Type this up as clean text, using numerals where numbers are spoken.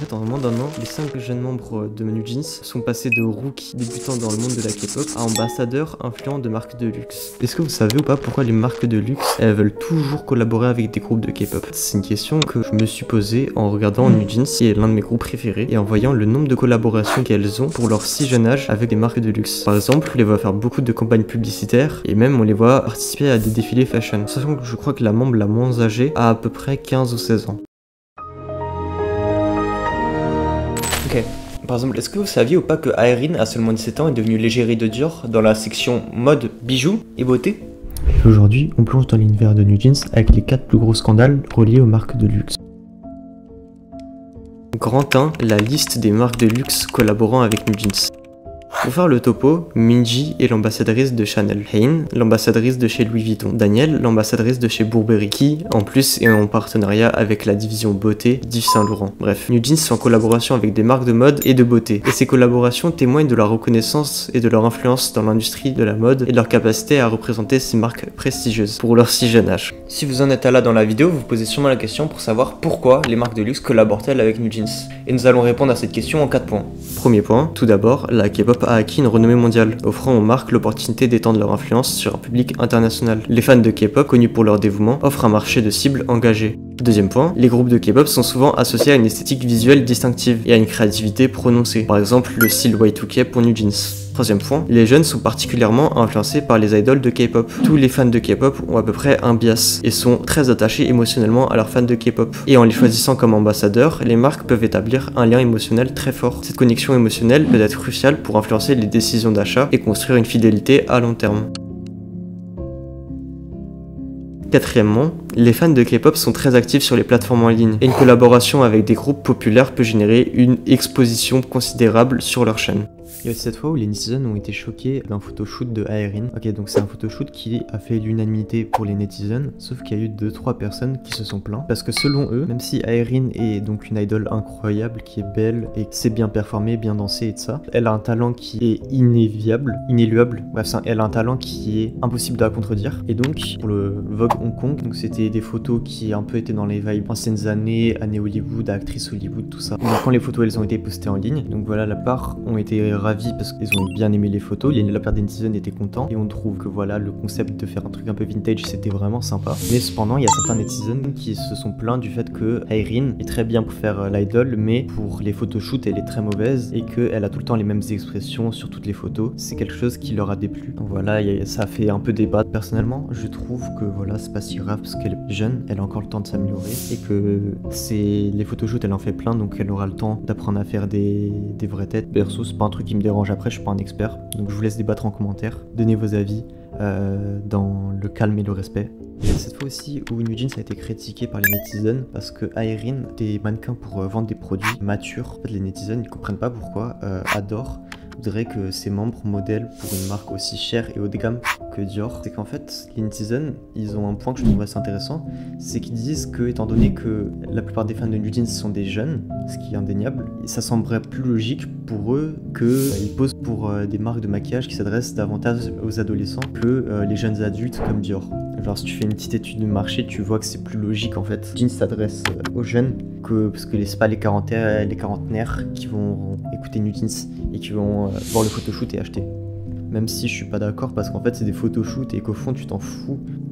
En fait, en moins d'un an, les 5 jeunes membres de NewJeans sont passés de rookies débutant dans le monde de la K-pop à ambassadeurs influents de marques de luxe. Est-ce que vous savez ou pas pourquoi les marques de luxe, elles veulent toujours collaborer avec des groupes de K-pop? C'est une question que je me suis posée en regardant NewJeans, qui est l'un de mes groupes préférés, et en voyant le nombre de collaborations qu'elles ont pour leur si jeune âge avec des marques de luxe. Par exemple, on les voit faire beaucoup de campagnes publicitaires, et même on les voit participer à des défilés fashion. Sachant que je crois que la membre la moins âgée a à peu près 15 ou 16 ans. Ok. Par exemple, est-ce que vous saviez ou pas que Irene, à seulement 17 ans, est devenue l'égérie de Dior dans la section mode, bijoux et beauté? Et aujourd'hui, on plonge dans l'univers de NewJeans avec les 4 plus gros scandales reliés aux marques de luxe. Grand 1, la liste des marques de luxe collaborant avec NewJeans. Pour faire le topo, Minji est l'ambassadrice de Chanel, Hein, l'ambassadrice de chez Louis Vuitton, Danielle, l'ambassadrice de chez Burberry, qui, en plus, est en partenariat avec la division beauté d'Yves Saint Laurent. Bref, NewJeans est en collaboration avec des marques de mode et de beauté, et ces collaborations témoignent de leur reconnaissance et de leur influence dans l'industrie de la mode et de leur capacité à représenter ces marques prestigieuses pour leur si jeune âge. Si vous en êtes là dans la vidéo, vous posez sûrement la question pour savoir pourquoi les marques de luxe collaborent-elles avec NewJeans. Et nous allons répondre à cette question en 4 points. Premier point, tout d'abord, la K-pop a acquis une renommée mondiale, offrant aux marques l'opportunité d'étendre leur influence sur un public international. Les fans de K-pop, connus pour leur dévouement, offrent un marché de cibles engagé. Deuxième point, les groupes de K-pop sont souvent associés à une esthétique visuelle distinctive et à une créativité prononcée, par exemple le style Y2K pour NewJeans. Troisième point, les jeunes sont particulièrement influencés par les idoles de K-pop. Tous les fans de K-pop ont à peu près un bias et sont très attachés émotionnellement à leurs fans de K-pop. Et en les choisissant comme ambassadeurs, les marques peuvent établir un lien émotionnel très fort. Cette connexion émotionnelle peut être cruciale pour influencer les décisions d'achat et construire une fidélité à long terme. Quatrièmement, les fans de K-pop sont très actifs sur les plateformes en ligne et une collaboration avec des groupes populaires peut générer une exposition considérable sur leur chaîne. Il y a aussi cette fois où les netizens ont été choqués d'un photoshoot de Irene. Ok, donc c'est un photoshoot qui a fait l'unanimité pour les netizens, sauf qu'il y a eu 2-3 personnes qui se sont plaints. Parce que selon eux, même si Irene est donc une idole incroyable, qui est belle et qui sait bien performer, bien danser et tout ça, elle a un talent qui est inéluable. Bref, elle a un talent qui est impossible à contredire. Et donc, pour le Vogue Hong Kong, donc c'était des photos qui un peu étaient dans les vibes anciennes années Hollywood, actrices Hollywood, tout ça. Donc quand les photos elles ont été postées en ligne, donc voilà, la part ont été ravis parce qu'ils ont bien aimé les photos, la part des netizens étaient contents et on trouve que voilà, le concept de faire un truc un peu vintage c'était vraiment sympa. Mais cependant il y a certains netizens qui se sont plaints du fait que Irene est très bien pour faire l'idol, mais pour les photoshoots elle est très mauvaise et qu'elle a tout le temps les mêmes expressions sur toutes les photos. C'est quelque chose qui leur a déplu. Donc voilà, ça a fait un peu débat. Personnellement je trouve que voilà, c'est pas si grave parce qu'elle est jeune, elle a encore le temps de s'améliorer et que les photoshoots elle en fait plein, donc elle aura le temps d'apprendre à faire des vraies têtes. Perso c'est pas un truc qui me dérange. Après je suis pas un expert, donc je vous laisse débattre en commentaire, donnez vos avis dans le calme et le respect. Il y a cette fois aussi où NewJeans a été critiqué par les netizens parce que Irene, des mannequins pour vendre des produits matures. En fait les netizens ils comprennent pas pourquoi adorent voudrait que ses membres modèlent pour une marque aussi chère et haut de gamme que Dior. C'est qu'en fait, les netizens, ils ont un point que je trouve assez intéressant, c'est qu'ils disent que, étant donné que la plupart des fans de NewJeans sont des jeunes, ce qui est indéniable, ça semblerait plus logique pour eux qu'ils posent pour des marques de maquillage qui s'adressent davantage aux adolescents que les jeunes adultes comme Dior. Genre si tu fais une petite étude de marché, tu vois que c'est plus logique en fait. NewJeans s'adresse aux jeunes parce que c'est pas les quarantenaires qui vont écouter NewJeans et qui vont voir le photoshoot et acheter. Même si je suis pas d'accord parce qu'en fait c'est des photoshoots et qu'au fond tu t'en fous